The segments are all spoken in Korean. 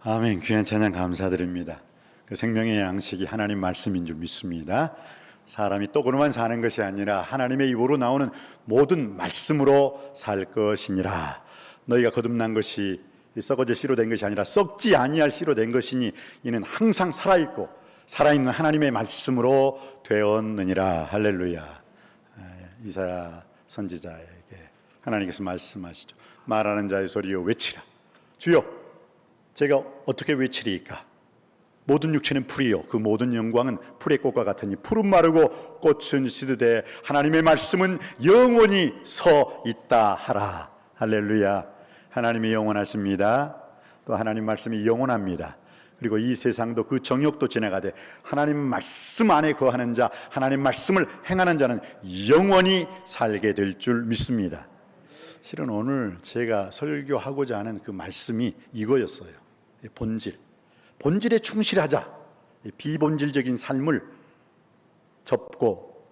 아멘. 귀한 찬양 감사드립니다. 그 생명의 양식이 하나님 말씀인 줄 믿습니다. 사람이 떡으로만 사는 것이 아니라 하나님의 입으로 나오는 모든 말씀으로 살 것이니라. 너희가 거듭난 것이 썩어져 씨로 된 것이 아니라 썩지 아니할 씨로 된 것이니 이는 항상 살아있고 살아있는 하나님의 말씀으로 되었느니라. 할렐루야. 이사야 선지자에게 하나님께서 말씀하시죠. 말하는 자의 소리여 외치라. 주여, 제가 어떻게 외치리이까? 모든 육체는 풀이요 그 모든 영광은 풀의 꽃과 같으니 풀은 마르고 꽃은 시드되 하나님의 말씀은 영원히 서 있다 하라. 할렐루야. 하나님이 영원하십니다. 또 하나님 말씀이 영원합니다. 그리고 이 세상도 그 정욕도 지나가되 하나님 말씀 안에 거하는 자, 하나님 말씀을 행하는 자는 영원히 살게 될 줄 믿습니다. 실은 오늘 제가 설교하고자 하는 그 말씀이 이거였어요. 본질에 충실하자. 비본질적인 삶을 접고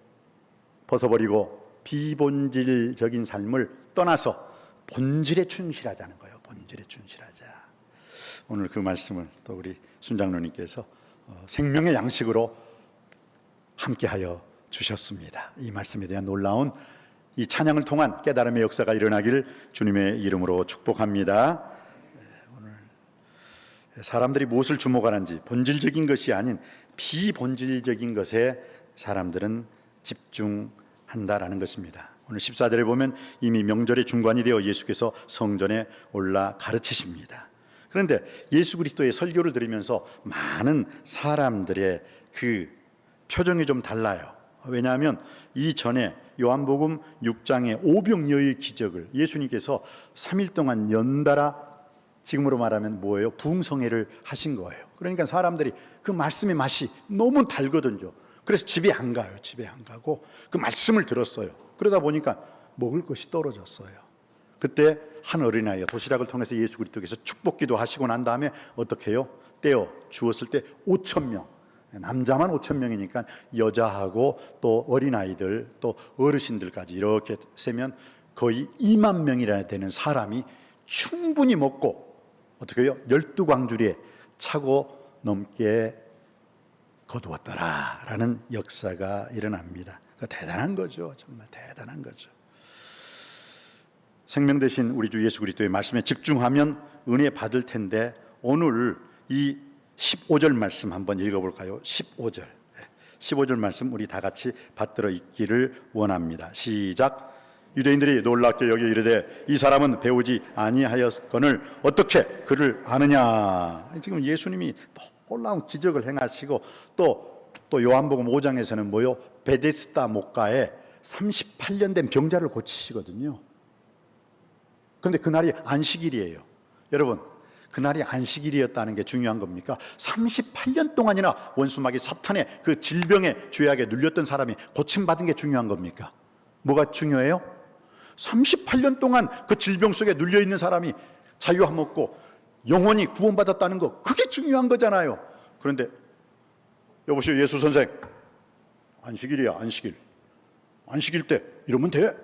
벗어버리고 비본질적인 삶을 떠나서 본질에 충실하자는 거예요. 본질에 충실하자. 오늘 그 말씀을 또 우리 순장로님께서 생명의 양식으로 함께하여 주셨습니다. 이 말씀에 대한 놀라운 이 찬양을 통한 깨달음의 역사가 일어나길 주님의 이름으로 축복합니다. 오늘 사람들이 무엇을 주목하는지 본질적인 것이 아닌 비본질적인 것에 사람들은 집중한다라는 것입니다. 오늘 14절에 보면 이미 명절의 중간이 되어 예수께서 성전에 올라 가르치십니다. 그런데 예수 그리스도의 설교를 들으면서 많은 사람들의 그 표정이 좀 달라요. 왜냐하면 이전에 요한복음 6장의 오병이어의 기적을 예수님께서 3일 동안 연달아 지금으로 말하면 뭐예요? 부흥성회를 하신 거예요. 그러니까 사람들이 그 말씀의 맛이 너무 달거든요. 그래서 집에 안 가요. 집에 안 가고 그 말씀을 들었어요. 그러다 보니까 먹을 것이 떨어졌어요. 그때 한 어린아이가 도시락을 통해서 예수 그리스도께서 축복기도 하시고 난 다음에 어떻게 해요? 떼어 주었을 때 5,000명, 남자만 5,000명이니까 여자하고 또 어린아이들 또 어르신들까지 이렇게 세면 거의 2만 명이나 되는 사람이 충분히 먹고 어떻게 해요? 12광주리에 차고 넘게 거두었더라라는 역사가 일어납니다. 대단한 거죠. 정말 대단한 거죠. 생명 되신 우리 주 예수 그리스도의 말씀에 집중하면 은혜 받을 텐데 오늘 이 15절 말씀 한번 읽어볼까요? 15절 말씀 우리 다 같이 받들어 읽기를 원합니다. 시작. 유대인들이 놀랍게 여겨 이르되 이 사람은 배우지 아니하였거늘 어떻게 그를 아느냐. 지금 예수님이 놀라운 기적을 행하시고 또 요한복음 5장에서는 뭐요? 베데스다 목가에 38년 된 병자를 고치시거든요. 그런데 그날이 안식일이에요. 여러분, 그날이 안식일이었다는 게 중요한 겁니까? 38년 동안이나 원수마귀 사탄의 그 질병의 죄악에 눌렸던 사람이 고침받은 게 중요한 겁니까? 뭐가 중요해요? 38년 동안 그 질병 속에 눌려있는 사람이 자유함 얻고 영원히 구원받았다는 거, 그게 중요한 거잖아요. 그런데 여보시오 예수 선생, 안식일이야. 안식일 때 이러면 돼?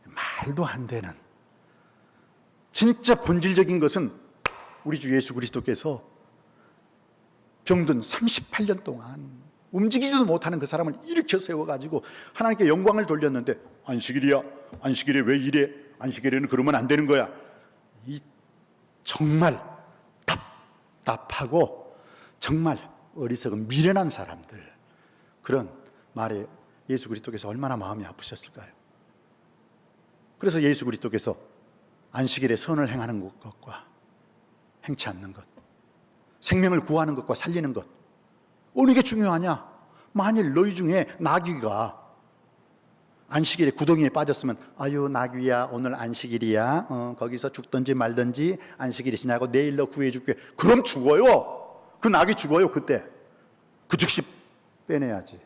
말도 안 되는. 진짜 본질적인 것은 우리 주 예수 그리스도께서 병든 38년 동안 움직이지도 못하는 그 사람을 일으켜 세워가지고 하나님께 영광을 돌렸는데 안식일이야. 안식일에 왜 이래? 안식일에는 그러면 안 되는 거야. 이 정말 답답하고 정말 어리석은 미련한 사람들, 그런 말에 예수 그리스도께서 얼마나 마음이 아프셨을까요? 그래서 예수 그리스도께서 안식일에 선을 행하는 것과 행치 않는 것, 생명을 구하는 것과 살리는 것, 어느 게 중요하냐? 만일 너희 중에 나귀가 안식일에 구덩이에 빠졌으면 아유 나귀야 오늘 안식일이야, 거기서 죽든지 말든지 안식일이 지나고 내일 너 구해줄게. 그럼 죽어요. 그 나귀 죽어요. 그때 그 즉시 빼내야지.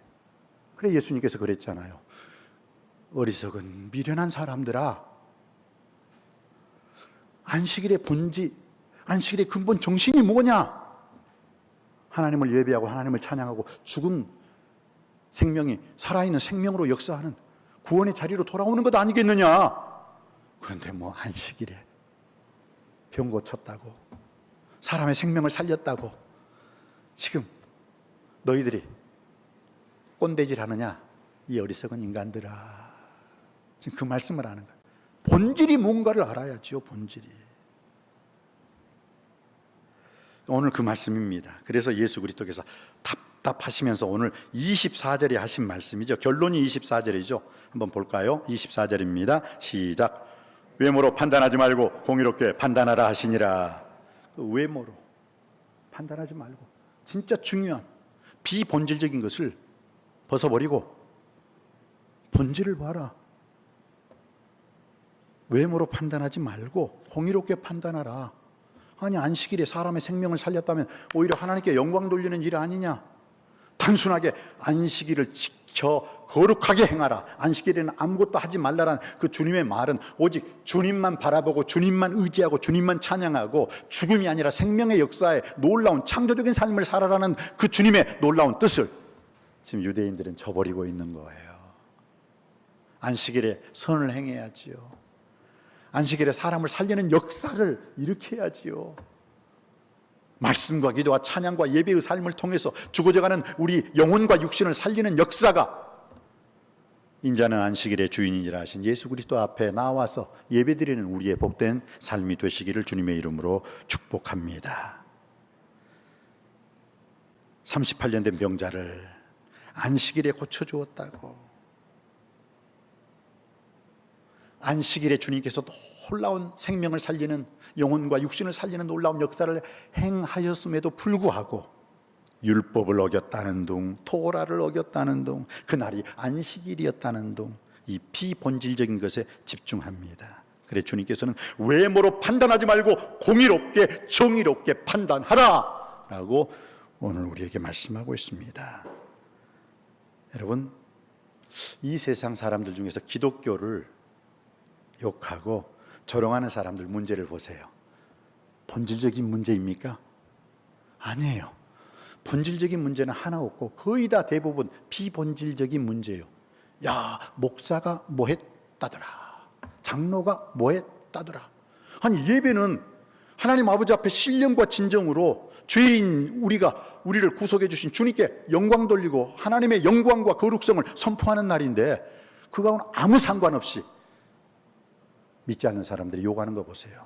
그래 예수님께서 그랬잖아요. 어리석은 미련한 사람들아, 안식일의 본질, 안식일의 근본 정신이 뭐냐? 하나님을 예배하고 하나님을 찬양하고 죽은 생명이 살아있는 생명으로 역사하는 구원의 자리로 돌아오는 것 아니겠느냐? 그런데 뭐 안식일에 병 고쳤다고 사람의 생명을 살렸다고 지금 너희들이 꼰대질 하느냐, 이 어리석은 인간들아. 지금 그 말씀을 하는 거예요. 본질이 뭔가를 알아야지요. 본질이. 오늘 그 말씀입니다. 그래서 예수 그리스도께서 답답하시면서 오늘 24절에 하신 말씀이죠. 결론이 24절이죠. 한번 볼까요? 24절입니다. 시작. 외모로 판단하지 말고 공의롭게 판단하라 하시니라. 그 외모로 판단하지 말고, 진짜 중요한 비본질적인 것을 벗어버리고 본질을 봐라. 외모로 판단하지 말고 공의롭게 판단하라. 아니, 안식일에 사람의 생명을 살렸다면 오히려 하나님께 영광 돌리는 일 아니냐? 단순하게 안식일을 지켜 거룩하게 행하라, 안식일에는 아무것도 하지 말라라는 그 주님의 말은 오직 주님만 바라보고 주님만 의지하고 주님만 찬양하고 죽음이 아니라 생명의 역사에 놀라운 창조적인 삶을 살아라는 그 주님의 놀라운 뜻을 지금 유대인들은 저버리고 있는 거예요. 안식일에 선을 행해야지요. 안식일에 사람을 살리는 역사를 일으켜야지요. 말씀과 기도와 찬양과 예배의 삶을 통해서 죽어져가는 우리 영혼과 육신을 살리는 역사가 인자는 안식일의 주인이라 하신 예수 그리스도 앞에 나와서 예배드리는 우리의 복된 삶이 되시기를 주님의 이름으로 축복합니다. 38년 된 병자를 안식일에 고쳐주었다고. 안식일에 주님께서 놀라운 생명을 살리는, 영혼과 육신을 살리는 놀라운 역사를 행하였음에도 불구하고 율법을 어겼다는 둥, 토라를 어겼다는 둥, 그날이 안식일이었다는 둥, 이 비본질적인 것에 집중합니다. 그래 주님께서는 외모로 판단하지 말고 공의롭게 정의롭게 판단하라 라고 오늘 우리에게 말씀하고 있습니다. 여러분, 이 세상 사람들 중에서 기독교를 욕하고 조롱하는 사람들 문제를 보세요. 본질적인 문제입니까? 아니에요. 본질적인 문제는 하나 없고 거의 다 대부분 비본질적인 문제예요. 야, 목사가 뭐 했다더라, 장로가 뭐 했다더라. 아니, 예배는 하나님 아버지 앞에 신령과 진정으로 죄인 우리를 구속해 주신 주님께 영광 돌리고 하나님의 영광과 거룩성을 선포하는 날인데, 그거하고는 아무 상관없이 믿지 않는 사람들이 욕하는 거 보세요.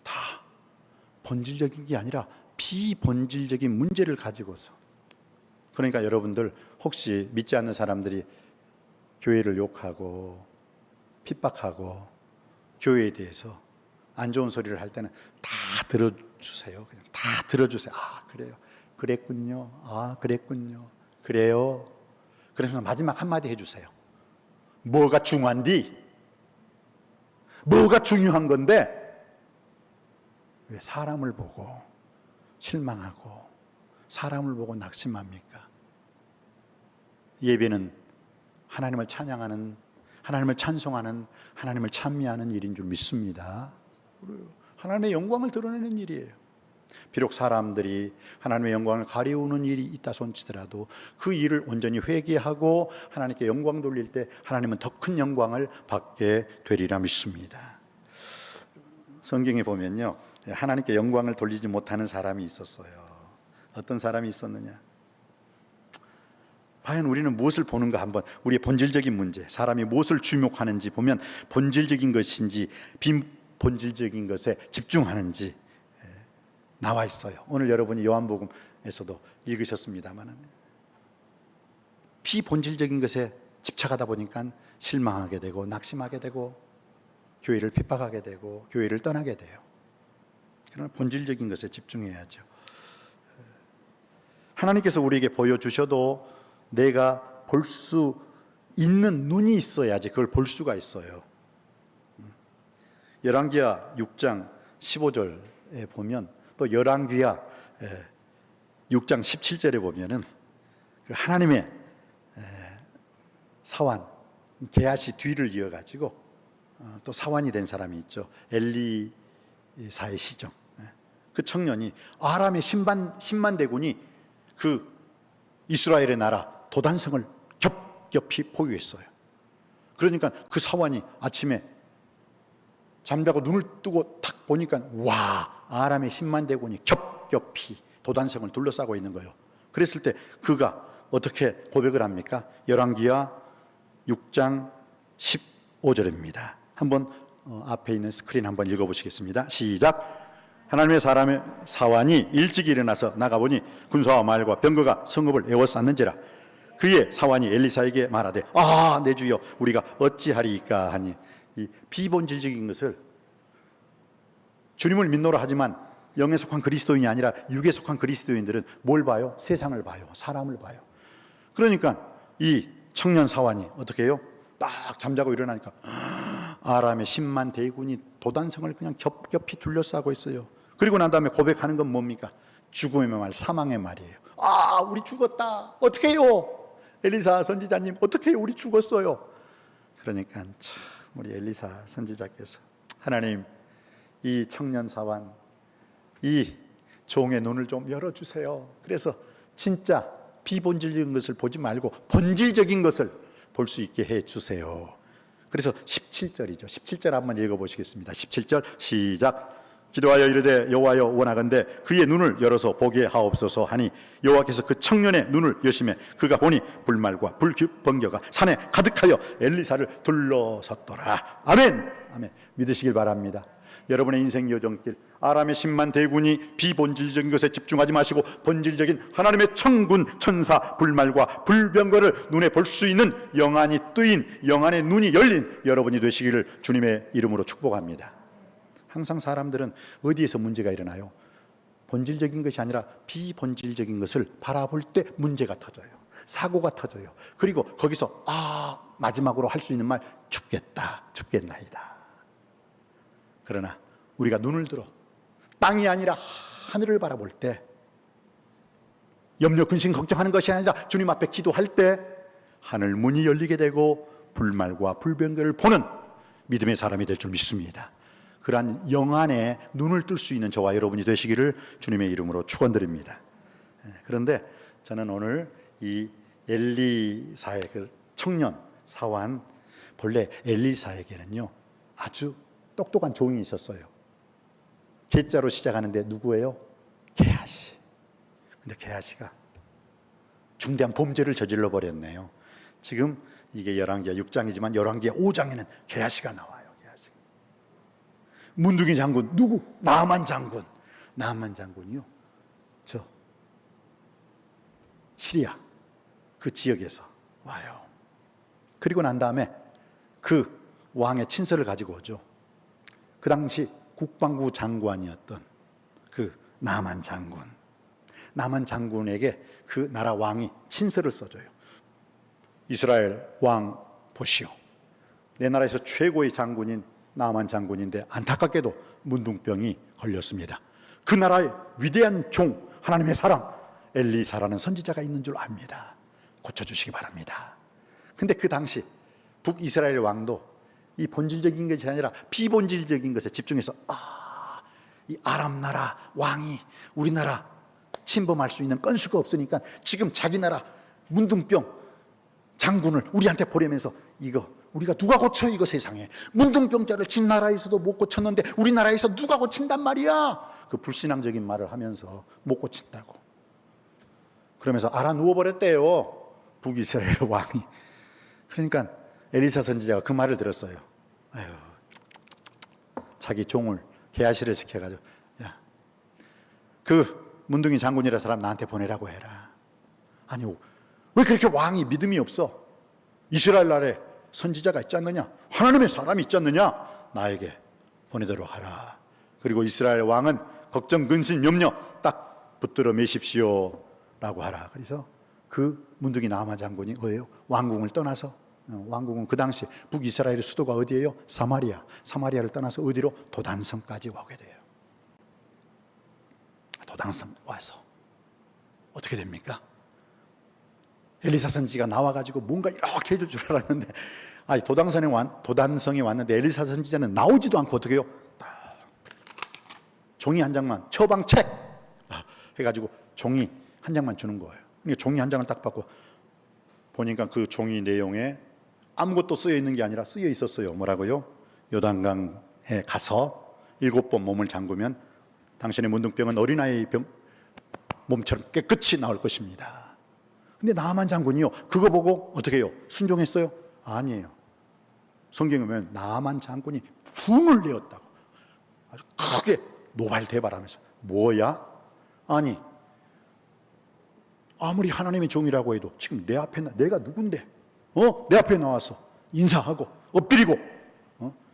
다 본질적인 게 아니라 비본질적인 문제를 가지고서. 그러니까 여러분들 혹시 믿지 않는 사람들이 교회를 욕하고 핍박하고 교회에 대해서 안 좋은 소리를 할 때는 다 들어주세요. 그냥 다 들어주세요. 아, 그래요. 그랬군요. 아, 그랬군요. 그래요. 그래서 마지막 한마디 해주세요. 뭐가 중요한디? 뭐가 중요한 건데 왜 사람을 보고 실망하고 사람을 보고 낙심합니까? 예배는 하나님을 찬양하는, 하나님을 찬송하는, 하나님을 찬미하는 일인 줄 믿습니다. 하나님의 영광을 드러내는 일이에요. 비록 사람들이 하나님의 영광을 가리우는 일이 있다 손치더라도 그 일을 온전히 회개하고 하나님께 영광 돌릴 때 하나님은 더 큰 영광을 받게 되리라 믿습니다. 성경에 보면요, 하나님께 영광을 돌리지 못하는 사람이 있었어요. 어떤 사람이 있었느냐? 과연 우리는 무엇을 보는가, 한번 우리의 본질적인 문제, 사람이 무엇을 주목하는지 보면 본질적인 것인지 비본질적인 것에 집중하는지 나와 있어요. 오늘 여러분이 요한복음에서도 읽으셨습니다만 비본질적인 것에 집착하다 보니까 실망하게 되고 낙심하게 되고 교회를 핍박하게 되고 교회를 떠나게 돼요. 그러나 본질적인 것에 집중해야죠. 하나님께서 우리에게 보여주셔도 내가 볼 수 있는 눈이 있어야지 그걸 볼 수가 있어요. 열왕기하 6장 15절에 보면, 또 열왕기하 6장 17절에 보면은 하나님의 사환 게하시 뒤를 이어가지고 또 사환이 된 사람이 있죠. 엘리사의 시종. 그 청년이 아람의 10만 대군이 그 이스라엘의 나라 도단성을 겹겹이 포위했어요. 그러니까 그 사환이 아침에 잠자고 눈을 뜨고 탁 보니까 와, 아람의 10만 대군이 겹겹이 도단성을 둘러싸고 있는 거예요. 그랬을 때 그가 어떻게 고백을 합니까? 열왕기하 6장 15절입니다. 한번 앞에 있는 스크린 한번 읽어보시겠습니다. 시작. 하나님의 사람의 사환이 일찍 일어나서 나가보니 군사와 말과 병거가 성읍을 에워쌌는지라. 그의 사환이 엘리사에게 말하되 내 주여 우리가 어찌하리이까 하니, 이 비본질적인 것을 주님을 믿노라 하지만 영에 속한 그리스도인이 아니라 육에 속한 그리스도인들은 뭘 봐요? 세상을 봐요. 사람을 봐요. 그러니까 이 청년 사환이 어떻게 해요? 딱 잠자고 일어나니까 아람의 10만 대군이 도단성을 그냥 겹겹이 둘러싸고 있어요. 그리고 난 다음에 고백하는 건 뭡니까? 죽음의 말, 사망의 말이에요. 우리 죽었다. 어떻게 해요? 엘리사 선지자님, 어떻게 해요? 우리 죽었어요. 그러니까 참 우리 엘리사 선지자께서 하나님, 이 청년 사환, 이 종의 눈을 좀 열어주세요. 그래서 진짜 비본질적인 것을 보지 말고 본질적인 것을 볼 수 있게 해주세요. 그래서 17절이죠. 17절 한번 읽어보시겠습니다. 17절 시작. 기도하여 이르되 여호와여 원하건대 그의 눈을 열어서 보게 하옵소서 하니 여호와께서 그 청년의 눈을 여시매 그가 보니 불말과 불번개가 산에 가득하여 엘리사를 둘러섰더라. 아멘. 아멘. 믿으시길 바랍니다. 여러분의 인생 여정길, 아람의 10만 대군이 비본질적인 것에 집중하지 마시고 본질적인 하나님의 천군 천사 불말과 불병거를 눈에 볼 수 있는 영안이 뜨인, 영안의 눈이 열린 여러분이 되시기를 주님의 이름으로 축복합니다. 항상 사람들은 어디에서 문제가 일어나요? 본질적인 것이 아니라 비본질적인 것을 바라볼 때 문제가 터져요. 사고가 터져요. 그리고 거기서 마지막으로 할 수 있는 말, 죽겠나이다. 그러나 우리가 눈을 들어 땅이 아니라 하늘을 바라볼 때, 염려 근심 걱정하는 것이 아니라 주님 앞에 기도할 때 하늘 문이 열리게 되고 불말과 불병거를 보는 믿음의 사람이 될 줄 믿습니다. 그러한 영안에 눈을 뜰 수 있는 저와 여러분이 되시기를 주님의 이름으로 축원드립니다. 그런데 저는 오늘 이 엘리사의 그 청년 사환, 본래 엘리사에게는요 아주 똑똑한 종이 있었어요. 게자로 시작하는데 누구예요? 게하시. 근데 게하시가 중대한 범죄를 저질러 버렸네요. 지금 이게 열왕기하 6장이지만 열왕기하 5장에는 게하시가 나와요. 게하시. 문둥이 장군 누구? 나만 장군. 나만 장군이요. 저 시리아 그 지역에서 와요. 그리고 난 다음에 그 왕의 친서를 가지고 오죠. 그 당시 국방부 장관이었던 그 나만 장군에게 그 나라 왕이 친서를 써줘요. 이스라엘 왕 보시오. 내 나라에서 최고의 장군인 나만 장군인데 안타깝게도 문둥병이 걸렸습니다. 그 나라의 위대한 종, 하나님의 사람 엘리사라는 선지자가 있는 줄 압니다. 고쳐주시기 바랍니다. 근데 그 당시 북이스라엘 왕도 이 본질적인 것이 아니라 비본질적인 것에 집중해서 이 아람 나라 왕이 우리나라 침범할 수 있는 건수가 없으니까 지금 자기 나라 문둥병 장군을 우리한테 보내면서 이거 우리가 누가 고쳐, 이거 세상에 문둥병자를 진 나라에서도 못 고쳤는데 우리나라에서 누가 고친단 말이야. 그 불신앙적인 말을 하면서 못 고친다고. 그러면서 알아 누워버렸대요, 북이스라엘 왕이. 그러니까 엘리사 선지자가 그 말을 들었어요. 자기 종을 게하시를 시켜가지고, 야, 그 문둥이 장군이라 사람 나한테 보내라고 해라. 아니, 왜 그렇게 왕이 믿음이 없어? 이스라엘 나라에 선지자가 있지 않느냐? 하나님의 사람이 있지 않느냐? 나에게 보내도록 하라. 그리고 이스라엘 왕은 걱정, 근심, 염려 딱 붙들어 매십시오 라고 하라. 그래서 그 문둥이 나아만 장군이 어디예요? 왕궁을 떠나서, 왕궁은 그 당시 북이스라엘의 수도가 어디예요? 사마리아를 떠나서 어디로? 도단성까지 오게 돼요. 도단성 와서 어떻게 됩니까? 엘리사 선지가 나와가지고 뭔가 이렇게 해줄 줄 알았는데, 도단성에 왔는데 엘리사 선지자는 나오지도 않고 어떻게 해요? 종이 한 장만, 처방책 해가지고 종이 한 장만 주는 거예요. 그러니까 종이 한 장을 딱 받고 보니까 그 종이 내용에 아무것도 쓰여 있는 게 아니라 쓰여 있었어요. 뭐라고요? 요단강 가서 7번 몸을 잠그면 당신의 문둥병은 어린아이 몸처럼 깨끗이 나올 것입니다. 근데 나만 장군이요, 그거 보고 어떻게 해요? 순종했어요? 아니에요. 성경에 보면 나만 장군이 분을 내었다고 아주 크게 노발대발하면서, 뭐야? 아니, 아무리 하나님의 종이라고 해도 지금 내 앞에 내가 누군데? 내 앞에 나와서 인사하고 엎드리고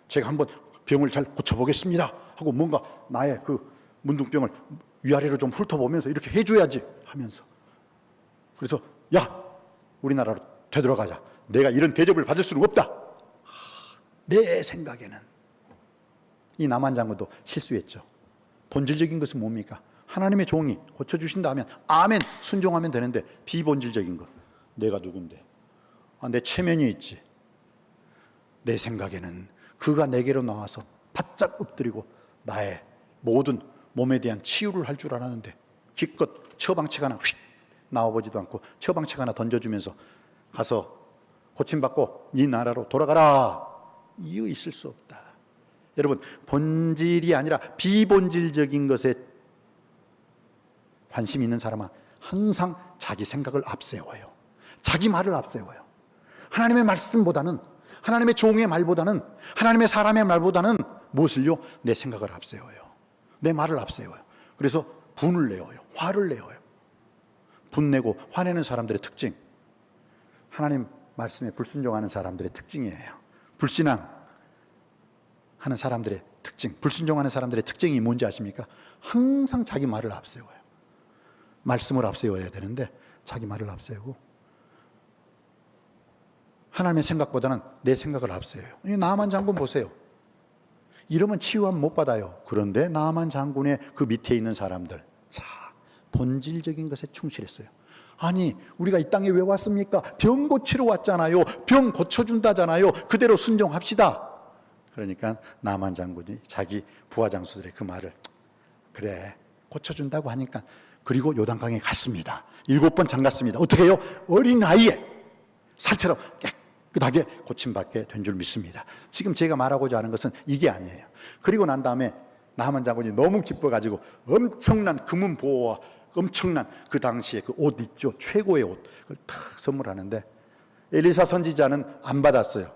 제가 한번 병을 잘 고쳐보겠습니다 하고 뭔가 나의 그 문둥병을 위아래로 좀 훑어보면서 이렇게 해줘야지 하면서, 그래서 야, 우리나라로 되돌아가자. 내가 이런 대접을 받을 수는 없다. 내 생각에는 이 남한 장군도 실수했죠. 본질적인 것은 뭡니까? 하나님의 종이 고쳐주신다면 아멘 순종하면 되는데, 비본질적인 것, 내가 누군데? 내 체면이 있지. 내 생각에는 그가 내게로 나와서 바짝 엎드리고 나의 모든 몸에 대한 치유를 할 줄 알았는데 기껏 처방책 하나 휙 나와보지도 않고 처방책 하나 던져주면서 가서 고침받고 네 나라로 돌아가라. 이유 있을 수 없다. 여러분, 본질이 아니라 비본질적인 것에 관심 있는 사람은 항상 자기 생각을 앞세워요. 자기 말을 앞세워요. 하나님의 말씀보다는, 하나님의 종의 말보다는, 하나님의 사람의 말보다는 무엇을요? 내 생각을 앞세워요. 내 말을 앞세워요. 그래서 분을 내어요. 화를 내어요. 분내고 화내는 사람들의 특징, 하나님 말씀에 불순종하는 사람들의 특징이에요. 불신앙하는 사람들의 특징, 불순종하는 사람들의 특징이 뭔지 아십니까? 항상 자기 말을 앞세워요. 말씀을 앞세워야 되는데 자기 말을 앞세우고 하나님의 생각보다는 내 생각을 앞세워요. 나만 장군 보세요. 이러면 치유함 못 받아요. 그런데 나만 장군의 그 밑에 있는 사람들, 자, 본질적인 것에 충실했어요. 아니, 우리가 이 땅에 왜 왔습니까? 병 고치러 왔잖아요. 병 고쳐준다잖아요. 그대로 순종합시다. 그러니까 나만 장군이 자기 부하장수들의 그 말을, 그래, 고쳐준다고 하니까, 그리고 요단강에 갔습니다. 7번 잠갔습니다. 어떻게 해요? 어린아이의 살처럼 깨끗하게 고침받게 된 줄 믿습니다. 지금 제가 말하고자 하는 것은 이게 아니에요. 그리고 난 다음에 나만 장군이 너무 기뻐가지고 엄청난 금은 보호와 엄청난 그 당시에 그 옷 있죠, 최고의 옷, 그걸 탁 선물하는데 엘리사 선지자는 안 받았어요.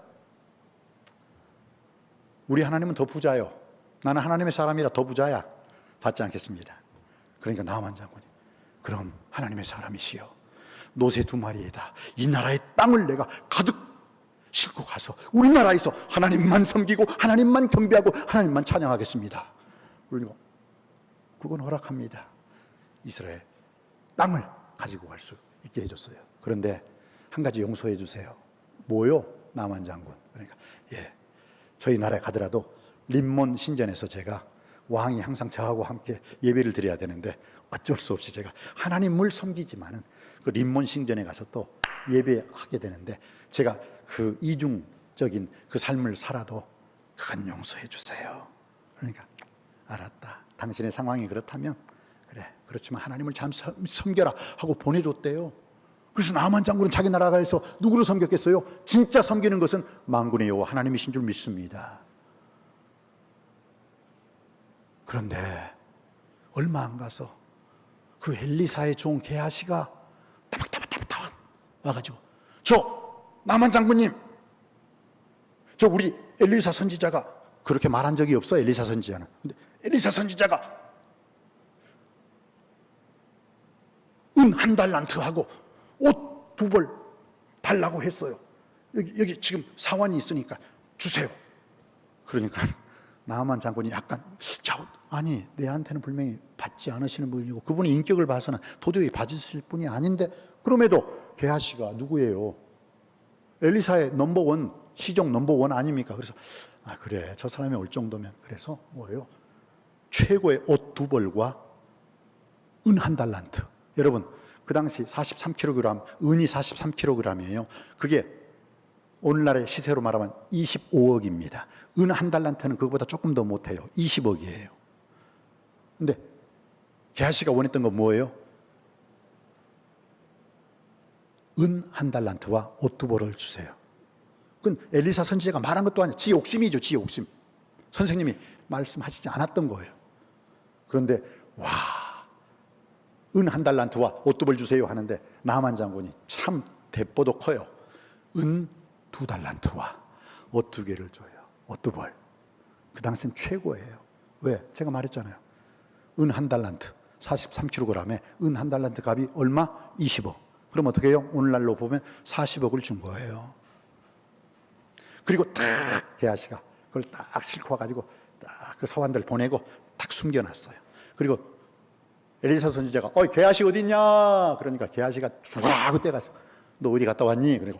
우리 하나님은 더 부자요, 나는 하나님의 사람이라 더 부자야, 받지 않겠습니다. 그러니까 나만 장군이, 그럼 하나님의 사람이시여, 노새 2마리에다 이 나라의 땅을 내가 가득 싣고 가서 우리나라에서 하나님만 섬기고 하나님만 경배하고 하나님만 찬양하겠습니다. 그러니까 그건 허락합니다. 이스라엘 땅을 가지고 갈 수 있게 해줬어요. 그런데 한 가지 용서해 주세요. 뭐요? 나만 장군. 그러니까 저희 나라에 가더라도 림몬 신전에서 제가 왕이 항상 저하고 함께 예배를 드려야 되는데 어쩔 수 없이 제가 하나님을 섬기지만은 그 림몬 신전에 가서 또 예배하게 되는데, 제가 그 이중적인 그 삶을 살아도 그건 용서해 주세요. 그러니까 알았다, 당신의 상황이 그렇다면 그래, 그렇지만 하나님을 참 섬겨라 하고 보내줬대요. 그래서 나만 장군은 자기 나라가에서 누구를 섬겼겠어요? 진짜 섬기는 것은 만군의 여호와 하나님이신 줄 믿습니다. 그런데 얼마 안 가서 그 엘리사의 종 게하시가 따박따박 와가지고, 저 나만 장군님, 저 우리 엘리사 선지자가 그렇게 말한 적이 없어. 엘리사 선지자는. 근데 엘리사 선지자가 은 1달란트하고 옷 2벌 달라고 했어요. 여기 지금 사환이 있으니까 주세요. 그러니까 나만 장군이 약간 아니, 내한테는 분명히 받지 않으시는 분이고 그분의 인격을 봐서는 도저히 받으실 분이 아닌데, 그럼에도 게하시가 누구예요? 엘리사의 넘버원, 시종 넘버원 아닙니까? 그래서 그래, 저 사람이 올 정도면, 그래서 뭐예요? 최고의 옷 2벌과 은 1달란트. 여러분, 그 당시 43kg, 은이 43kg이에요. 그게 오늘날의 시세로 말하면 25억입니다. 은 1달란트는 그거보다 조금 더 못해요. 20억이에요. 근데 게하시가 원했던 건 뭐예요? 은 1달란트와 옷 2벌을 주세요. 그건 엘리사 선지자가 말한 것도 아니에요. 지 욕심이죠, 지 욕심. 선생님이 말씀하시지 않았던 거예요. 그런데 은 한 달란트와 옷두벌 주세요 하는데 나만 장군이 참 대뽀도 커요. 은 2달란트와 옷 2개를 줘요. 옷두벌. 그 당시엔 최고예요. 왜? 제가 말했잖아요. 은 한 달란트 43kg에 은 한 달란트 값이 얼마? 20억. 그럼 어떻게 해요? 오늘날로 보면 40억을 준 거예요. 그리고 딱 게하시가 그걸 딱 싣고 와가지고 딱 그 서원들 보내고 딱 숨겨놨어요. 그리고 엘리사 선지자가 게하시 어디 있냐? 그러니까 게하시가 죽으라고 떼가서 너 어디 갔다 왔니? 그리고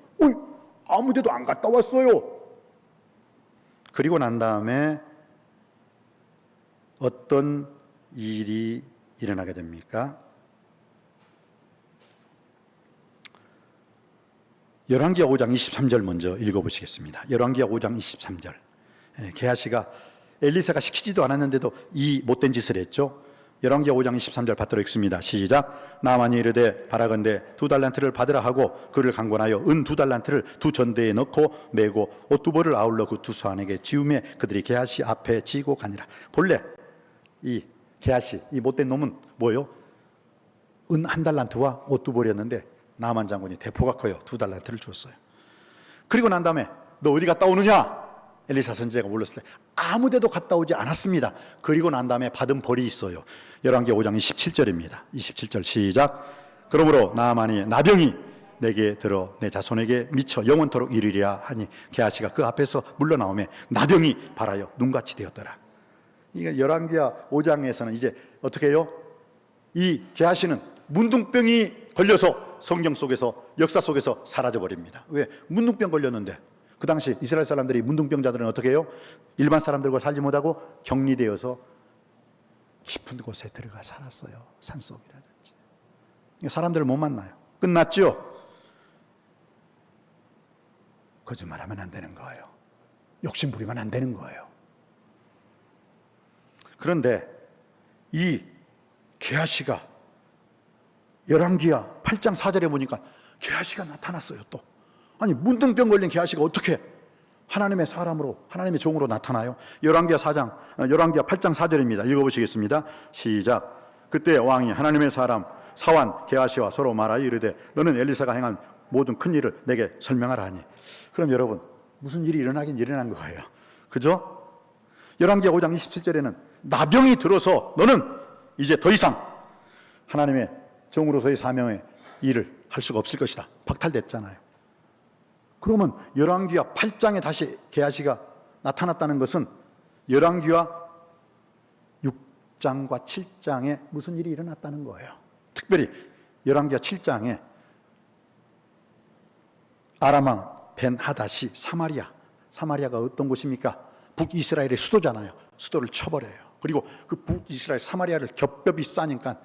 아무 데도 안 갔다 왔어요. 그리고 난 다음에 어떤 일이 일어나게 됩니까? 열왕기하 5장 23절 먼저 읽어보시겠습니다. 열왕기하 5장 23절. 게하시가 엘리사가 시키지도 않았는데도 이 못된 짓을 했죠. 열왕기하 5장 23절 받들어 읽습니다. 시작. 나만이 이르되 바라건대 2달란트를 받으라 하고 그를 강권하여 은 2달란트를 2 전대에 넣고 메고 옷 2벌을 아울러 그 2 수완에게 지우매 그들이 게하시 앞에 지고 가니라. 본래 이 게하시 이 못된 놈은 뭐예요? 은 1달란트와 옷 2벌이었는데 나만 장군이 대포가 커요. 2달란트를 줬어요. 그리고 난 다음에 너 어디 갔다 오느냐? 엘리사 선지자가 물었을 때 아무 데도 갔다 오지 않았습니다. 그리고 난 다음에 받은 벌이 있어요. 열왕기하 5장 27절입니다. 27절 시작. 그러므로 나만이 나병이 내게 들어 내 자손에게 미쳐 영원토록 이르리라 하니 게하시가 그 앞에서 물러나오매 나병이 발하여 눈같이 되었더라. 이게 열왕기하 5장에서는 이제 어떻게 해요? 이 게하시는 문둥병이 걸려서 성경 속에서 역사 속에서 사라져 버립니다. 왜? 문둥병 걸렸는데 그 당시 이스라엘 사람들이 문둥병자들은 어떻게 해요? 일반 사람들과 살지 못하고 격리되어서 깊은 곳에 들어가 살았어요. 산속이라든지. 사람들을 못 만나요. 끝났죠? 거짓말하면 안 되는 거예요. 욕심 부리면 안 되는 거예요. 그런데 이 게하시가 열왕기하 8장 4절에 보니까 게하시가 나타났어요. 또 아니 문둥병 걸린 게하시가 어떻게 하나님의 사람으로 하나님의 종으로 나타나요? 열왕기하 8장 4절입니다. 읽어보시겠습니다. 시작. 그때 왕이 하나님의 사람 사완 게하시와 서로 말하여 이르되 너는 엘리사가 행한 모든 큰 일을 내게 설명하라 하니. 그럼 여러분 무슨 일이 일어나긴 일어난 거예요. 그죠? 열왕기하 5장 27절에는 나병이 들어서 너는 이제 더 이상 하나님의 종으로서의 사명의 일을 할 수가 없을 것이다. 박탈됐잖아요. 그러면 열왕기하 8장에 다시 게하시가 나타났다는 것은 열왕기하 6장과 7장에 무슨 일이 일어났다는 거예요. 특별히 열왕기하 7장에 아람왕 벤하닷이 사마리아가 어떤 곳입니까? 북이스라엘의 수도잖아요. 수도를 쳐버려요. 그리고 그 북이스라엘 사마리아를 겹겹이 싸니까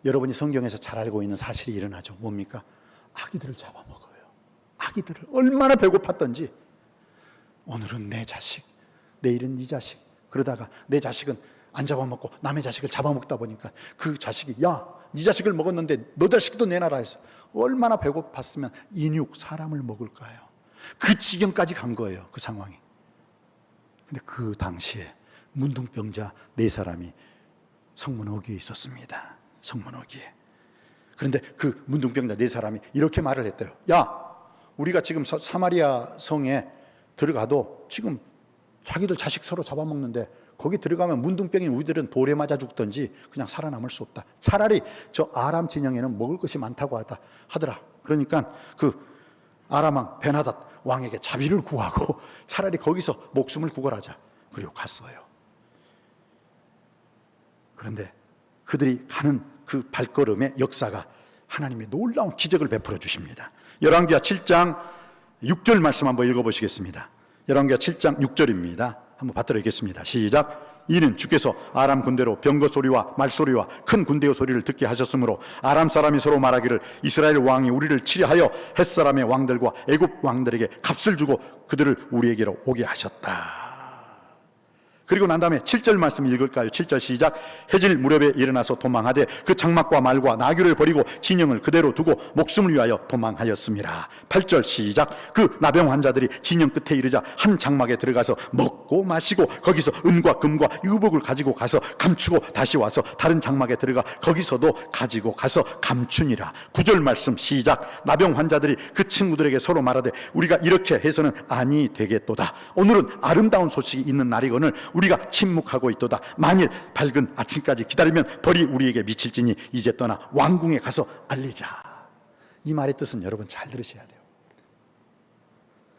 여러분이 성경에서 잘 알고 있는 사실이 일어나죠. 뭡니까? 아기들을 잡아먹어요. 아기들을 얼마나 배고팠던지 오늘은 내 자식, 내일은 네 자식. 그러다가 내 자식은 안 잡아먹고 남의 자식을 잡아먹다 보니까 그 자식이 야, 네 자식을 먹었는데 너 자식도 내놔라 해서 얼마나 배고팠으면 인육 사람을 먹을까요? 그 지경까지 간 거예요. 그 상황이. 근데 그 당시에 문둥병자 4사람이 성문 어귀에 있었습니다. 성문 어귀에. 그런데 그 문둥병자 4사람이 이렇게 말을 했대요. 야, 우리가 지금 사마리아 성에 들어가도 지금 자기들 자식 서로 잡아먹는데 거기 들어가면 문둥병인 우리들은 돌에 맞아 죽든지 그냥 살아남을 수 없다. 차라리 저 아람 진영에는 먹을 것이 많다고 하더라. 그러니까 그 아람왕 벤하닷 왕에게 자비를 구하고 차라리 거기서 목숨을 구걸하자. 그리고 갔어요. 그런데 그들이 가는 그 발걸음의 역사가 하나님의 놀라운 기적을 베풀어 주십니다. 열왕기하 7장 6절 말씀 한번 읽어보시겠습니다. 열왕기하 7장 6절입니다. 한번 받들어 읽겠습니다. 시작. 이는 주께서 아람 군대로 병거 소리와 말소리와 큰 군대의 소리를 듣게 하셨으므로 아람 사람이 서로 말하기를 이스라엘 왕이 우리를 치려하여 햇사람의 왕들과 애굽 왕들에게 값을 주고 그들을 우리에게로 오게 하셨다. 그리고 난 다음에 7절 말씀 읽을까요? 7절 시작. 해질 무렵에 일어나서 도망하되 그 장막과 말과 나귀를 버리고 진영을 그대로 두고 목숨을 위하여 도망하였습니다. 8절 시작. 그 나병 환자들이 진영 끝에 이르자 한 장막에 들어가서 먹고 마시고 거기서 은과 금과 유복을 가지고 가서 감추고 다시 와서 다른 장막에 들어가 거기서도 가지고 가서 감추니라. 9절 말씀 시작. 나병 환자들이 그 친구들에게 서로 말하되 우리가 이렇게 해서는 아니 되겠도다. 오늘은 아름다운 소식이 있는 날이거늘 우리가 침묵하고 있도다. 만일 밝은 아침까지 기다리면 벌이 우리에게 미칠지니 이제 떠나 왕궁에 가서 알리자. 이 말의 뜻은 여러분 잘 들으셔야 돼요.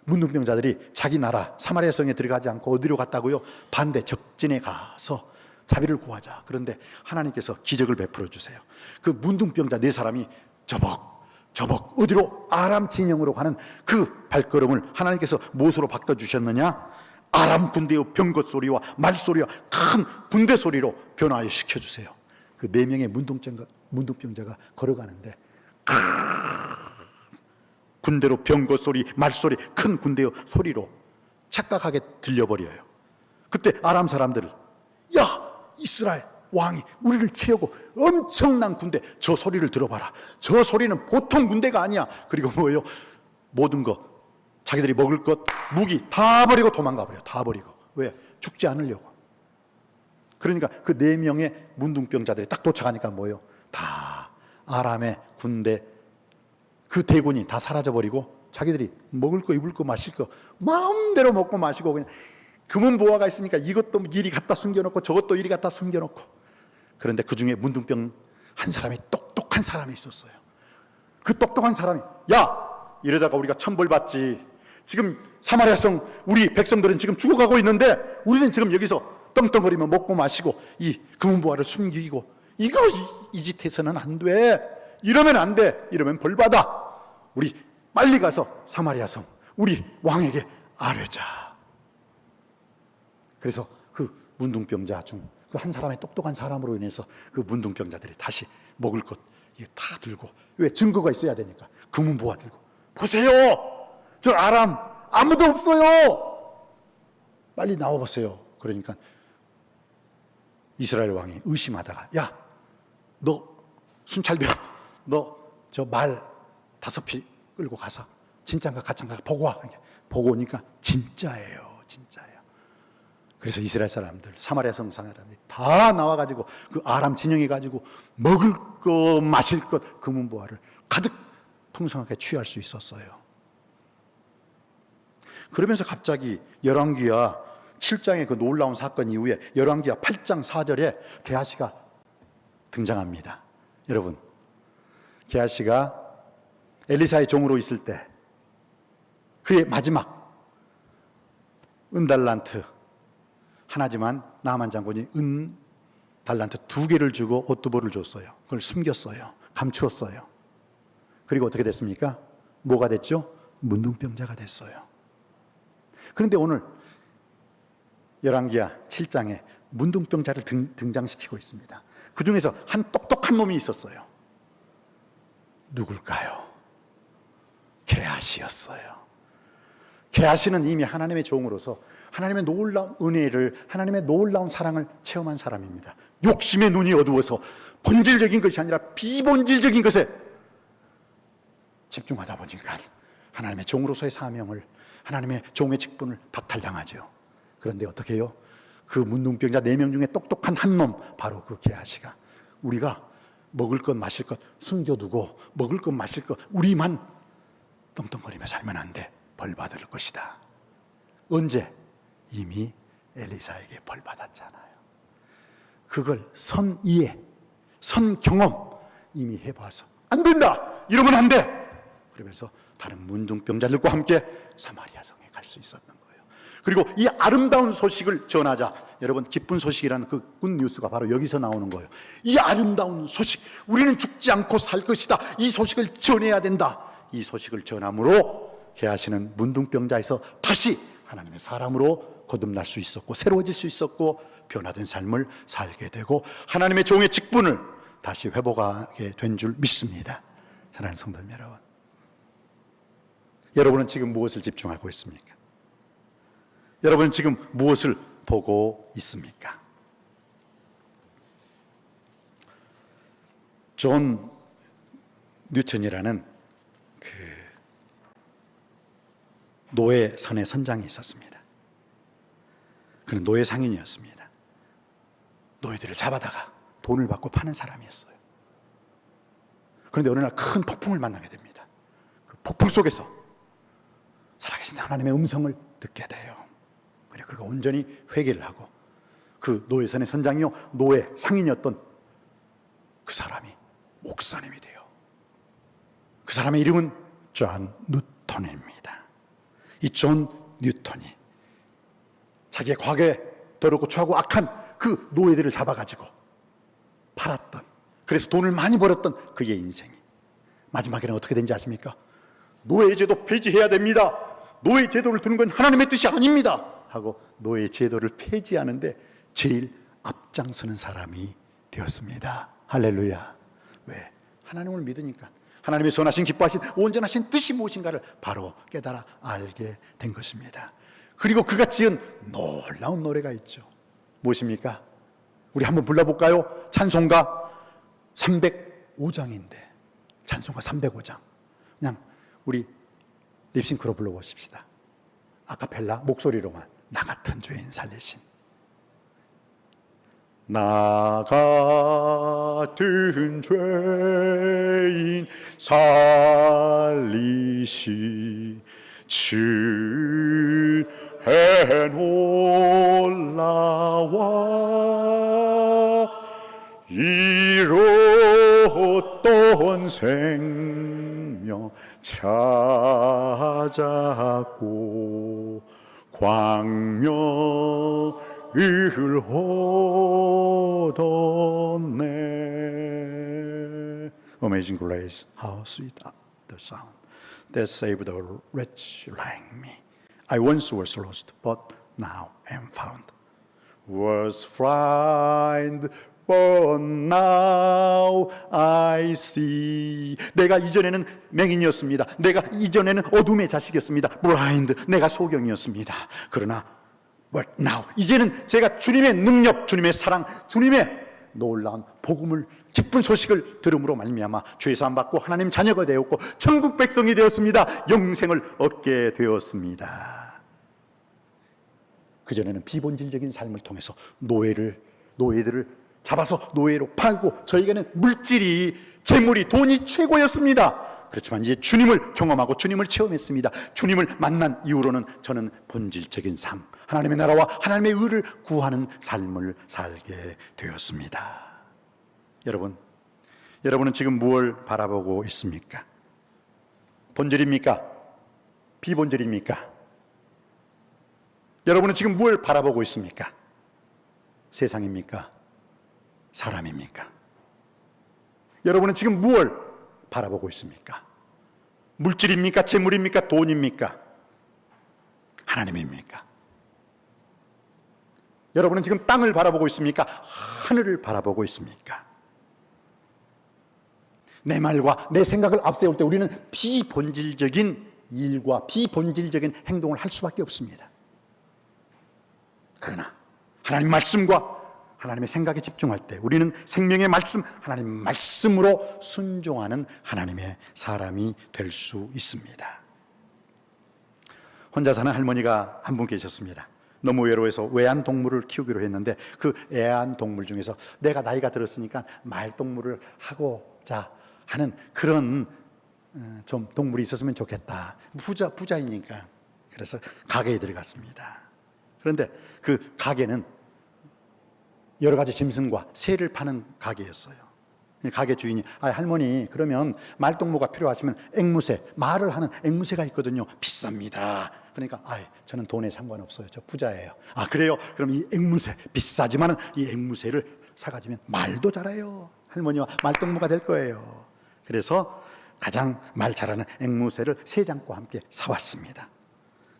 문둥병자들이 자기 나라 사마리아 성에 들어가지 않고 어디로 갔다고요? 반대 적진에 가서 자비를 구하자. 그런데 하나님께서 기적을 베풀어 주세요. 그 문둥병자 4사람이 저벅 어디로? 아람 진영으로 가는 그 발걸음을 하나님께서 무엇으로 바꿔주셨느냐? 아람 군대의 병것 소리와 말소리와 큰 군대 소리로 변화시켜 주세요. 그 4명의 문둥병자가 걸어가는데 군대로 병것 소리, 말소리, 큰 군대의 소리로 착각하게 들려버려요. 그때 아람 사람들을 야 이스라엘 왕이 우리를 치려고 엄청난 군대, 저 소리를 들어봐라. 저 소리는 보통 군대가 아니야. 그리고 뭐예요? 모든 거 자기들이 먹을 것, 무기 다 버리고 도망가 버려. 다 버리고. 왜? 죽지 않으려고. 그러니까 그 4명의 문둥병자들이 딱 도착하니까 뭐예요? 다 아람의 군대 그 대군이 다 사라져 버리고 자기들이 먹을 거, 입을 거, 마실 거 마음대로 먹고 마시고 그냥 금은 보화가 있으니까 이것도 이리 갖다 숨겨놓고 저것도 이리 갖다 숨겨놓고. 그런데 그 중에 문둥병 한 사람이 똑똑한 사람이 있었어요. 그 똑똑한 사람이 야 이러다가 우리가 천벌받지. 지금 사마리아 성 우리 백성들은 지금 죽어가고 있는데 우리는 지금 여기서 떵떵거리며 먹고 마시고 이 금은보화를 숨기고 이거 이 짓 해서는 안 돼. 이러면 안 돼. 이러면 벌받아. 우리 빨리 가서 사마리아 성 우리 왕에게 아뢰자. 그래서 그 문둥병자 중 그 한 사람의 똑똑한 사람으로 인해서 그 문둥병자들이 다시 먹을 것 이거 다 들고, 왜? 증거가 있어야 되니까 금은보화 들고 보세요. 저 아람 아무도 없어요. 빨리 나와보세요. 그러니까 이스라엘 왕이 의심하다가 야, 너 순찰병 너 저 말 5匹 끌고 가서 진짜인가 가짜인가 보고 와. 보고 오니까 진짜예요. 진짜예요. 그래서 이스라엘 사람들, 사마리아 성 사람들이 다 나와가지고 그 아람 진영에 가지고 먹을 것 마실 것 금은보화를 가득 풍성하게 취할 수 있었어요. 그러면서 갑자기 열왕기하 7장의 그 놀라운 사건 이후에 열왕기하 8장 4절에 게하시가 등장합니다. 여러분, 게하시가 엘리사의 종으로 있을 때 그의 마지막 은달란트 하나지만 나만 장군이 은달란트 2개를 주고 옷두벌을 줬어요. 그걸 숨겼어요. 감추었어요. 그리고 어떻게 됐습니까? 뭐가 됐죠? 문둥병자가 됐어요. 그런데 오늘 열왕기하 7장에 문둥병자를 등장시키고 있습니다. 그 중에서 한 똑똑한 놈이 있었어요. 누굴까요? 게하시였어요. 게하시는 이미 하나님의 종으로서 하나님의 놀라운 은혜를, 하나님의 놀라운 사랑을 체험한 사람입니다. 욕심의 눈이 어두워서 본질적인 것이 아니라 비본질적인 것에 집중하다 보니까 하나님의 종으로서의 사명을, 하나님의 종의 직분을 박탈당하죠. 그런데 어떻게 해요? 그 문둥병자 4명 중에 똑똑한 한 놈, 바로 그 게하시가 우리가 먹을 것 마실 것 숨겨두고 먹을 것 마실 것 우리만 떵떵거리며 살면 안 돼. 벌받을 것이다. 언제? 이미 엘리사에게 벌받았잖아요. 그걸 선이해, 선경험 이미 해봐서 안 된다! 이러면 안 돼! 그러면서 다른 문둥병자들과 함께 사마리아 성에 갈 수 있었던 거예요. 그리고 이 아름다운 소식을 전하자. 여러분, 기쁜 소식이라는 그 굿뉴스가 바로 여기서 나오는 거예요. 이 아름다운 소식, 우리는 죽지 않고 살 것이다. 이 소식을 전해야 된다. 이 소식을 전함으로 게하시는 문둥병자에서 다시 하나님의 사람으로 거듭날 수 있었고, 새로워질 수 있었고, 변화된 삶을 살게 되고 하나님의 종의 직분을 다시 회복하게 된 줄 믿습니다. 사랑하는 성도 여러분, 여러분은 지금 무엇을 집중하고 있습니까? 여러분은 지금 무엇을 보고 있습니까? 존 뉴턴이라는 그 노예 선의 선장이 있었습니다. 그는 노예 상인이었습니다. 노예들을 잡아다가 돈을 받고 파는 사람이었어요. 그런데 어느 날 큰 폭풍을 만나게 됩니다. 그 폭풍 속에서 살아계신 하나님의 음성을 듣게 돼요. 그리고 그가 온전히 회개를 하고 그 노예선의 선장이요 노예 상인이었던 그 사람이 목사님이 돼요. 그 사람의 이름은 존 뉴턴입니다. 이 존 뉴턴이 자기의 과거에 더럽고 추하고 악한 그 노예들을 잡아가지고 팔았던, 그래서 돈을 많이 벌었던 그의 인생이 마지막에는 어떻게 된지 아십니까? 노예제도 폐지해야 됩니다. 노예 제도를 두는 건 하나님의 뜻이 아닙니다 하고 노예 제도를 폐지하는데 제일 앞장서는 사람이 되었습니다. 할렐루야. 왜? 하나님을 믿으니까 하나님의 선하신 기뻐하신 온전하신 뜻이 무엇인가를 바로 깨달아 알게 된 것입니다. 그리고 그가 지은 놀라운 노래가 있죠. 무엇입니까? 우리 한번 불러볼까요? 찬송가 305장인데 찬송가 305장 그냥 우리 립싱크로 불러보십시다. 아카펠라 목소리로만. 나 같은 죄인 살리신, 나 같은 죄인 살리시 주에 올라와 잃었던 생명 찾았고 광명을 얻었네. Amazing grace, how sweet the sound that saved a wretch like me. I once was lost, but now am found. Was blind, but now I see. 내가 이전에는 맹인이었습니다. 내가 이전에는 어둠의 자식이었습니다. Blind, 내가 소경이었습니다. 그러나 but now, 이제는 제가 주님의 능력, 주님의 사랑, 주님의 놀라운 복음을 기쁜 소식을 들음으로 말미암아 죄 사함 받고 하나님 자녀가 되었고 천국 백성이 되었습니다. 영생을 얻게 되었습니다. 그전에는 비본질적인 삶을 통해서 노예들을 잡아서 노예로 팔고 저에게는 물질이, 재물이, 돈이 최고였습니다. 그렇지만 이제 주님을 경험하고 주님을 체험했습니다. 주님을 만난 이후로는 저는 본질적인 삶, 하나님의 나라와 하나님의 의를 구하는 삶을 살게 되었습니다. 여러분은 지금 무엇을 바라보고 있습니까? 본질입니까? 비본질입니까? 여러분은 지금 무엇을 바라보고 있습니까? 세상입니까? 사람입니까? 여러분은 지금 무엇을 바라보고 있습니까? 물질입니까? 재물입니까? 돈입니까? 하나님입니까? 여러분은 지금 땅을 바라보고 있습니까? 하늘을 바라보고 있습니까? 내 말과 내 생각을 앞세울 때 우리는 비본질적인 일과 비본질적인 행동을 할 수밖에 없습니다. 그러나 하나님 말씀과 하나님의 생각에 집중할 때 우리는 생명의 말씀, 하나님 말씀으로 순종하는 하나님의 사람이 될 수 있습니다. 혼자 사는 할머니가 한 분 계셨습니다. 너무 외로워서 외환동물을 키우기로 했는데 그 애완동물 중에서 내가 나이가 들었으니까 말동물을 하고자 하는 그런 좀 동물이 있었으면 좋겠다. 부자이니까. 그래서 가게에 들어갔습니다. 그런데 그 가게는 여러 가지 짐승과 새를 파는 가게였어요. 가게 주인이 할머니 그러면 말동무가 필요하시면 앵무새, 말을 하는 앵무새가 있거든요. 비쌉니다. 그러니까 저는 돈에 상관없어요. 저 부자예요. 그래요? 그럼 이 앵무새 비싸지만 이 앵무새를 사가지면 말도 잘해요. 할머니와 말동무가 될 거예요. 그래서 가장 말 잘하는 앵무새를 3장과 함께 사왔습니다.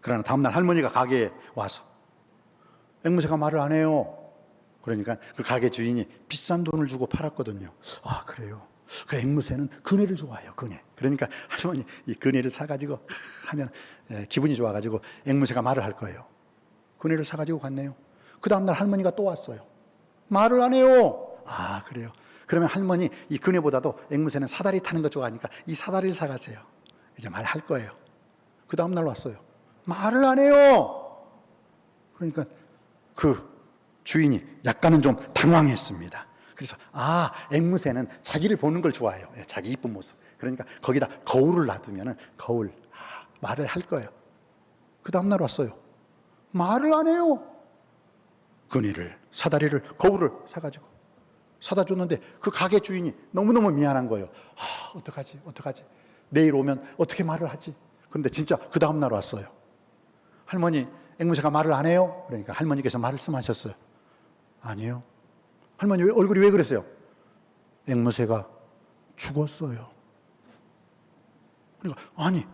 그러나 다음날 할머니가 가게에 와서 앵무새가 말을 안 해요. 그러니까 그 가게 주인이 비싼 돈을 주고 팔았거든요. 그래요? 그 앵무새는 그네를 좋아해요. 그네. 그러니까 할머니 이 그네를 사가지고 하면 기분이 좋아가지고 앵무새가 말을 할 거예요. 그네를 사가지고 갔네요. 그 다음날 할머니가 또 왔어요. 말을 안 해요. 아, 그래요. 그러면 할머니, 이 그네보다도 앵무새는 사다리 타는 거 좋아하니까 이 사다리를 사가세요. 이제 말할 거예요. 그 다음날 왔어요. 말을 안 해요. 그러니까 그 주인이 약간은 좀 당황했습니다. 그래서 앵무새는 자기를 보는 걸 좋아해요. 자기 이쁜 모습. 그러니까 거기다 거울을 놔두면은 말을 할 거예요. 그 다음날 왔어요. 말을 안 해요. 그네를, 사다리를, 거울을 사가지고 사다 줬는데 그 가게 주인이 너무너무 미안한 거예요. 어떡하지? 내일 오면 어떻게 말을 하지? 그런데 진짜 그 다음날 왔어요. 할머니, 앵무새가 말을 안 해요? 그러니까 할머니께서 말씀하셨어요. 아니요. 할머니 얼굴이 왜 그랬어요? 앵무새가 죽었어요. 그러니까 아니,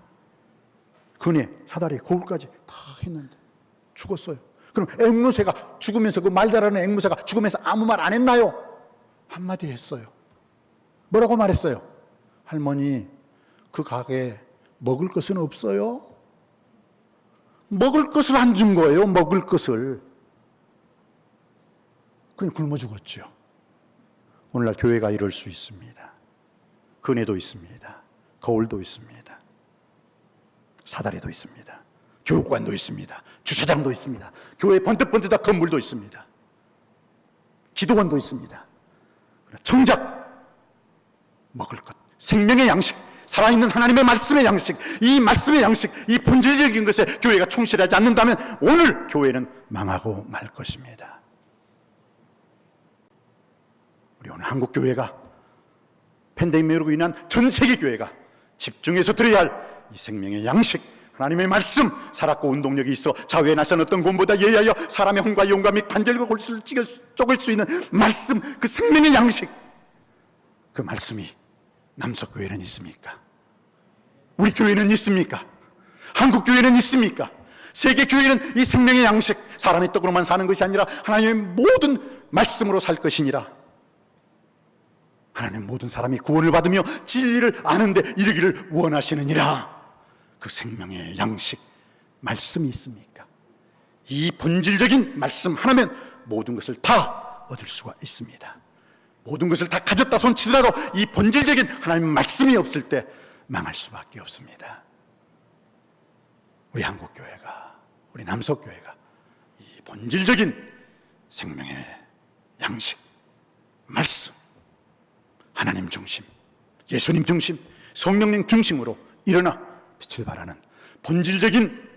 그네, 사다리, 거울까지 다 했는데 죽었어요. 그럼 앵무새가 죽으면서, 그 말 잘하는 앵무새가 죽으면서 아무 말 안 했나요? 한마디 했어요. 뭐라고 말했어요? 할머니, 그 가게에 먹을 것은 없어요? 먹을 것을 안 준 거예요. 먹을 것을. 그냥 굶어 죽었죠. 오늘날 교회가 이럴 수 있습니다. 그네도 있습니다. 거울도 있습니다. 사다리도 있습니다. 교육관도 있습니다. 주차장도 있습니다. 교회 번뜩번뜩한 건물도 있습니다. 기도원도 있습니다. 정작 먹을 것, 생명의 양식, 살아있는 하나님의 말씀의 양식, 이 말씀의 양식, 이 본질적인 것에 교회가 충실하지 않는다면 오늘 교회는 망하고 말 것입니다. 우리 오늘 한국 교회가, 팬데믹으로 인한 전 세계 교회가 집중해서 들어야 할 이 생명의 양식, 하나님의 말씀, 살았고 운동력이 있어 자외에 나선 어떤 곰보다 예하여 사람의 혼과 영과 및 관절과 골수를 쪼갤 수 있는 말씀, 그 생명의 양식, 그 말씀이 남석교회는 있습니까? 우리 교회는 있습니까? 한국 교회는 있습니까? 세계 교회는 이 생명의 양식, 사람의 떡으로만 사는 것이 아니라 하나님의 모든 말씀으로 살 것이니라. 하나님 모든 사람이 구원을 받으며 진리를 아는데 이르기를 원하시느니라. 그 생명의 양식, 말씀이 있습니까? 이 본질적인 말씀 하나면 모든 것을 다 얻을 수가 있습니다. 모든 것을 다 가졌다 손치더라도 이 본질적인 하나님의 말씀이 없을 때 망할 수밖에 없습니다. 우리 한국교회가, 우리 남석교회가 이 본질적인 생명의 양식, 말씀, 하나님 중심, 예수님 중심, 성령님 중심으로 일어나 빛을 발하는 본질적인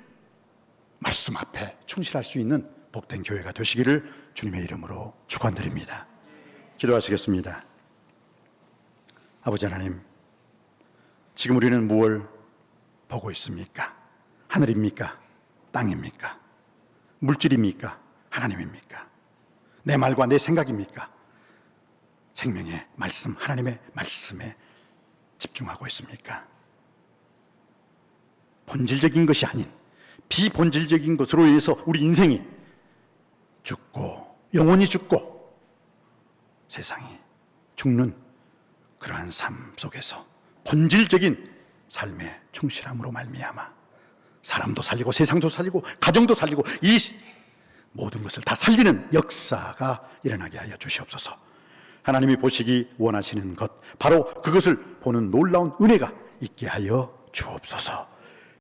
말씀 앞에 충실할 수 있는 복된 교회가 되시기를 주님의 이름으로 축원드립니다. 기도하시겠습니다. 아버지 하나님, 지금 우리는 무엇을 보고 있습니까? 하늘입니까? 땅입니까? 물질입니까? 하나님입니까? 내 말과 내 생각입니까? 생명의 말씀, 하나님의 말씀에 집중하고 있습니까? 본질적인 것이 아닌 비본질적인 것으로 인해서 우리 인생이 죽고 영혼이 죽고 세상이 죽는 그러한 삶 속에서 본질적인 삶의 충실함으로 말미암아 사람도 살리고 세상도 살리고 가정도 살리고 이 모든 것을 다 살리는 역사가 일어나게 하여 주시옵소서. 하나님이 보시기 원하시는 것, 바로 그것을 보는 놀라운 은혜가 있게 하여 주옵소서.